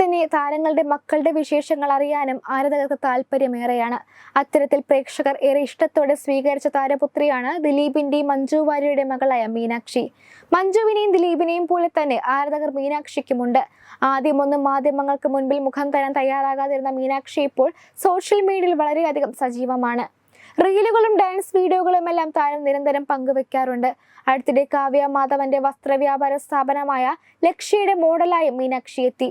തന്നെ താരങ്ങളുടെ മക്കളുടെ വിശേഷങ്ങൾ അറിയാനും ആരാധകർക്ക് താല്പര്യമേറെയാണ്. അത്തരത്തിൽ പ്രേക്ഷകർ ഏറെ ഇഷ്ടത്തോടെ സ്വീകരിച്ച താരപുത്രിയാണ് ദിലീപിന്റെയും മഞ്ജു വാര്യരുടെ മകളായ മീനാക്ഷി. മഞ്ജുവിനെയും ദിലീപിനെയും പോലെ തന്നെ ആരാധകർ മീനാക്ഷിക്കുമുണ്ട്. ആദ്യമൊന്നും മാധ്യമങ്ങൾക്ക് മുൻപിൽ മുഖം തരാൻ തയ്യാറാകാതിരുന്ന മീനാക്ഷി ഇപ്പോൾ സോഷ്യൽ മീഡിയയിൽ വളരെയധികം സജീവമാണ്. റീലുകളും ഡാൻസ് വീഡിയോകളും എല്ലാം താരം നിരന്തരം പങ്കുവെക്കാറുണ്ട്. അടുത്തിടെ കാവ്യ മാധവന്റെ വസ്ത്രവ്യാപാര സ്ഥാപനമായ ലക്ഷ്യയുടെ മോഡലായി മീനാക്ഷി എത്തി.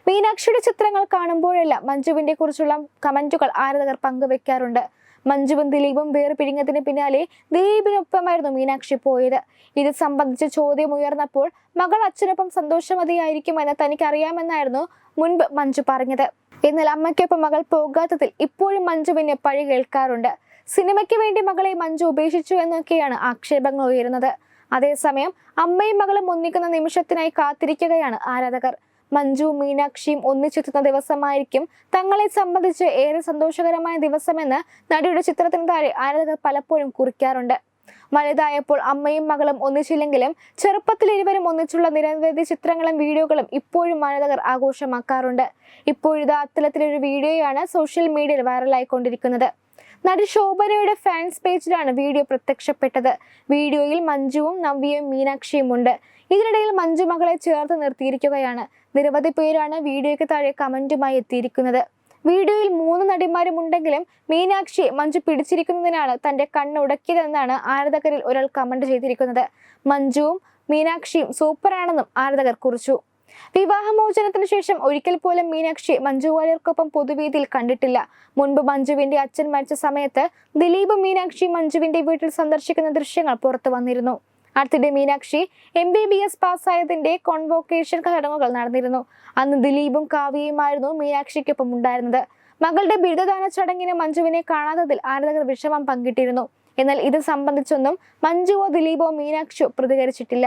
മീനാക്ഷിയുടെ ചിത്രങ്ങൾ കാണുമ്പോഴെല്ലാം മഞ്ജുവിനെ കുറിച്ചുള്ള കമന്റുകൾ ആരാധകർ പങ്കുവെക്കാറുണ്ട്. മഞ്ജുവും ദിലീപും വേർപിരിഞ്ഞതിന് പിന്നാലെ ദിലീപിനൊപ്പമായിരുന്നു മീനാക്ഷി പോയത്. ഇത് സംബന്ധിച്ച് ചോദ്യം ഉയർന്നപ്പോൾ മകൾ അച്ഛനൊപ്പം സന്തോഷവതിയായിരിക്കുമെന്ന് തനിക്കറിയാമെന്നായിരുന്നു മുൻപ് മഞ്ജു പറഞ്ഞത്. എന്നാൽ അമ്മയ്ക്കൊപ്പം മകൾ പോകാത്തതിൽ ഇപ്പോഴും മഞ്ജുവിന് പഴി കേൾക്കാറുണ്ട്. സിനിമയ്ക്ക് വേണ്ടി മകളെ മഞ്ജു ഉപേക്ഷിച്ചു എന്നൊക്കെയാണ് ആക്ഷേപങ്ങൾ ഉയരുന്നത്. അതേസമയം അമ്മയും മകളും ഒന്നിക്കുന്ന നിമിഷത്തിനായി കാത്തിരിക്കുകയാണ് ആരാധകർ. മഞ്ജുവും മീനാക്ഷിയും ഒന്നിച്ചെത്തുന്ന ദിവസമായിരിക്കും തങ്ങളെ സംബന്ധിച്ച് ഏറെ സന്തോഷകരമായ ദിവസമെന്ന് നടിയുടെ ചിത്രത്തിന് താഴെ ആരാധകർ പലപ്പോഴും കുറിക്കാറുണ്ട്. വലുതായപ്പോൾ അമ്മയും മകളും ഒന്നിച്ചില്ലെങ്കിലും ചെറുപ്പത്തിൽ ഇരുവരും ഒന്നിച്ചുള്ള നിരവധി ചിത്രങ്ങളും വീഡിയോകളും ഇപ്പോഴും ആരാധകർ ആഘോഷമാക്കാറുണ്ട്. ഇപ്പോഴിതാ അത്തരത്തിലൊരു വീഡിയോയാണ് സോഷ്യൽ മീഡിയയിൽ വൈറലായിക്കൊണ്ടിരിക്കുന്നത്. നടി ശോഭനയുടെ ഫാൻസ് പേജിലാണ് വീഡിയോ പ്രത്യക്ഷപ്പെട്ടത്. വീഡിയോയിൽ മഞ്ജുവും നവ്യയും മീനാക്ഷിയും ഉണ്ട്. ഇതിനിടയിൽ മഞ്ജു മകളെ ചേർത്ത് നിർത്തിയിരിക്കുകയാണ്. നിരവധി പേരാണ് വീഡിയോയ്ക്ക് താഴെ കമന്റുമായി എത്തിയിരിക്കുന്നത്. വീഡിയോയിൽ 3 നടിമാരും ഉണ്ടെങ്കിലും മീനാക്ഷിയെ മഞ്ജു പിടിച്ചിരിക്കുന്നതിനാണ് തന്റെ കണ്ണുടക്കിയതെന്നാണ് ആരാധകരിൽ ഒരാൾ കമന്റ് ചെയ്തിരിക്കുന്നത്. മഞ്ജുവും മീനാക്ഷിയും സൂപ്പറാണെന്നും ആരാധകർ കുറിച്ചു. വിവാഹമോചനത്തിന് ശേഷം ഒരിക്കൽ പോലും മീനാക്ഷി മഞ്ജു വാര്യർക്കൊപ്പം പൊതുവേദിയിൽ കണ്ടിട്ടില്ല. മുൻപ് മഞ്ജുവിന്റെ അച്ഛൻ മരിച്ച സമയത്ത് ദിലീപും മീനാക്ഷി മഞ്ജുവിന്റെ വീട്ടിൽ സന്ദർശിക്കുന്ന ദൃശ്യങ്ങൾ പുറത്തു വന്നിരുന്നു. അടുത്തിടെ മീനാക്ഷി MBBS പാസ്സായതിന്റെ കോൺവോക്കേഷൻ ചടങ്ങുകൾ നടന്നിരുന്നു. അന്ന് ദിലീപും കാവ്യയുമായിരുന്നു മീനാക്ഷിക്കൊപ്പം ഉണ്ടായിരുന്നത്. മകളുടെ ബിരുദദാന ചടങ്ങിന് മഞ്ജുവിനെ കാണാത്തതിൽ ആരാധകർ വിഷമം പങ്കിട്ടിരുന്നു. എന്നാൽ ഇത് സംബന്ധിച്ചൊന്നും മഞ്ജുവോ ദിലീപോ മീനാക്ഷിയോ പ്രതികരിച്ചിട്ടില്ല.